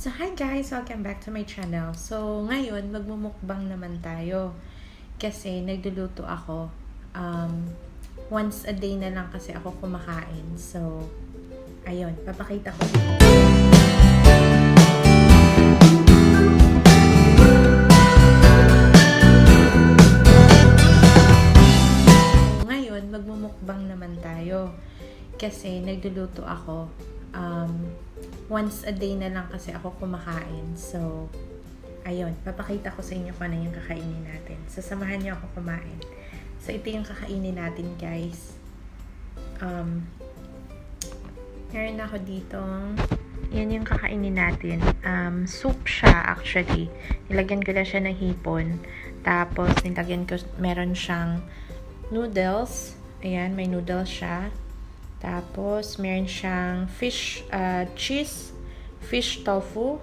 So, hi guys! Welcome back to my channel. So, ngayon, magmumukbang naman tayo. Kasi, nagluluto ako. Once a day na lang kasi ako kumakain. So, ayun, papakita ko. So, ngayon, magmumukbang naman tayo. Kasi, nagluluto ako. Once a day na lang kasi ako kumakain. So, ayun, papakita ko sa inyo kung ano yung kakainin natin. So, samahan niyo ako kumain. So, ito yung kakainin natin, guys. Meron ako dito. Yan yung kakainin natin. Soup siya, actually. Nilagyan ko lang siya ng hipon. Tapos, meron siyang noodles. Ayan, may noodles siya. Tapos, meron siyang fish tofu.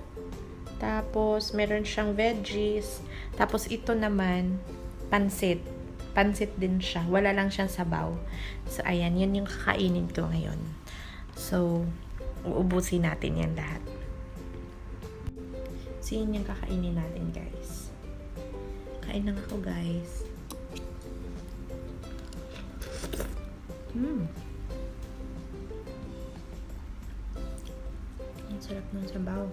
Tapos, meron siyang veggies. Tapos, ito naman, pansit. Pansit din siya. Wala lang siyang sabaw. So, ayan. Yun yung kakainin ko ngayon. So, uubusin natin yan lahat. So, yun yung kakainin natin, guys. Kain lang ako, guys. Ang sarap ng sabaw.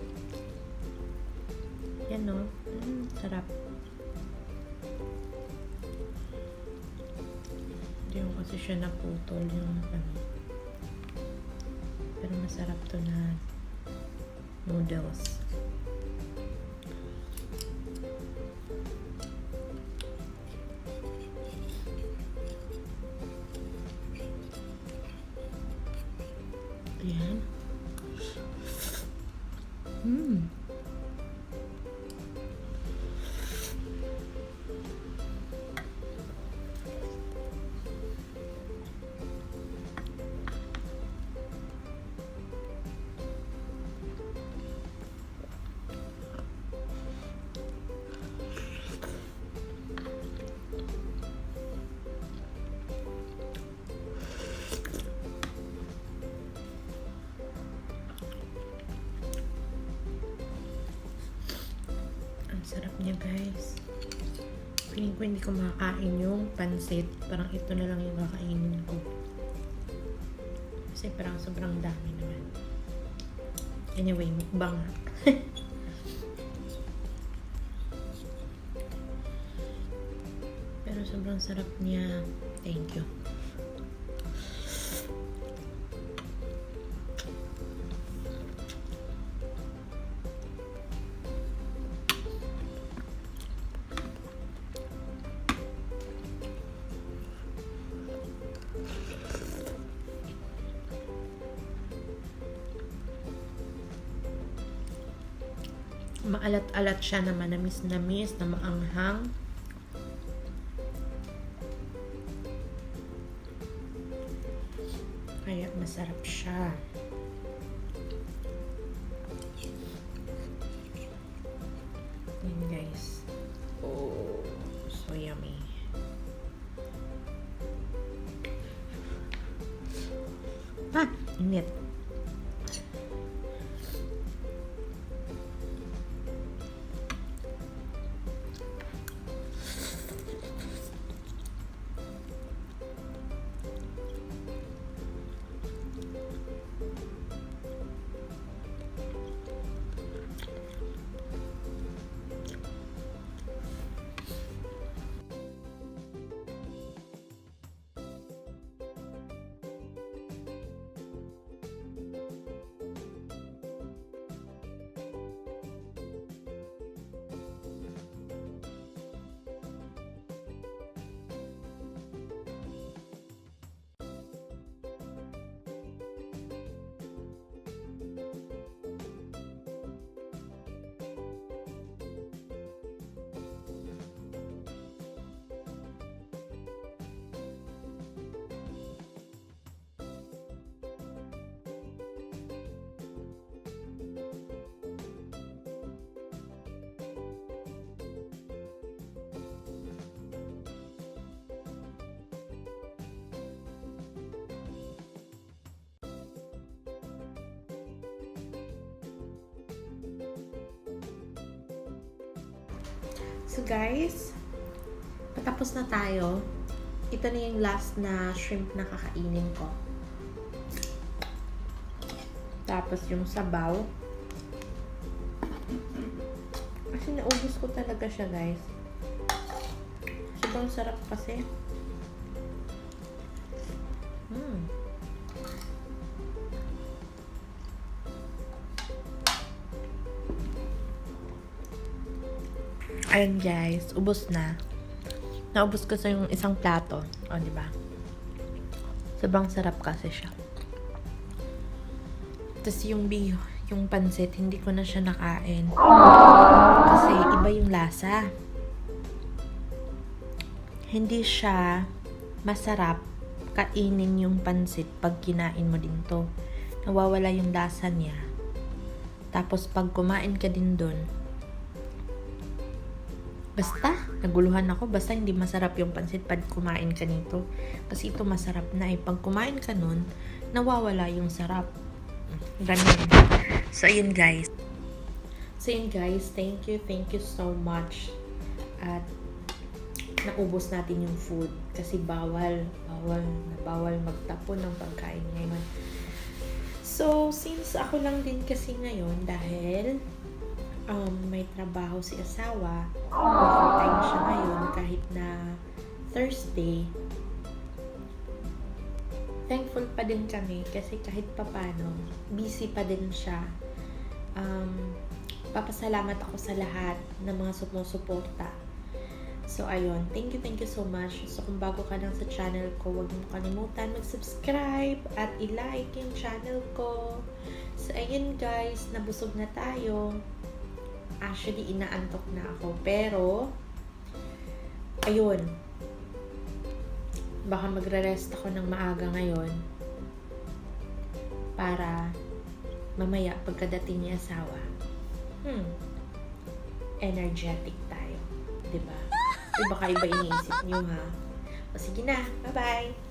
Yan, no? Sarap. Hindi ko kasi siya naputol yung pero masarap to na noodles. Ayan. Sarap niya, guys. Feeling ko hindi ko makakain yung pansit. Parang ito na lang yung kakainin ko. Kasi parang sobrang dami naman. Anyway, mukbang. Pero sobrang sarap niya. Thank you. Maalat-alat siya na manamis-namis, na maanghang. Kaya masarap siya. Yan, guys. Oh, so yummy. Init. So guys, patapos na tayo. Ito na yung last na shrimp na kakainin ko. Tapos yung sabaw. Kasi naubos ko talaga siya, guys. Sobrang sarap kasi. Ayan guys, ubos na. Naubos ko sa yung isang plato. O, diba? Sobrang sarap kasi siya. Tapos yung pansit, hindi ko na siya nakain. Kasi iba yung lasa. Hindi siya masarap kainin yung pansit pag kinain mo din to. Nawawala yung lasa niya. Tapos pag kumain ka din dun, basta, naguluhan ako. Basta hindi masarap yung pansit pag kumain ka nito. Kasi ito masarap na eh. Pag kumain ka nun, nawawala yung sarap. Ganun. So, ayun guys. Thank you so much. At naubos natin yung food. Kasi bawal magtapon ng pagkain ngayon. So, since ako lang din kasi ngayon, dahil may trabaho si asawa, overtime siya ngayon kahit na Thursday. Thankful pa din kami kasi kahit papano, busy pa din siya. Papasalamat ako sa lahat ng mga sumusuporta. So, ayun. Thank you so much. So, kung bago ka lang sa channel ko, huwag mo kalimutan mag-subscribe at i-like yung channel ko. So, ayun guys, nabusog na tayo. Actually, inaantok na ako. Pero, ayun. Baka magre-rest ako ng maaga ngayon. Para, mamaya, pagkadating ni asawa, energetic tayo. Diba? Baka iba iniisip nyo, ha? O, sige na. Bye-bye!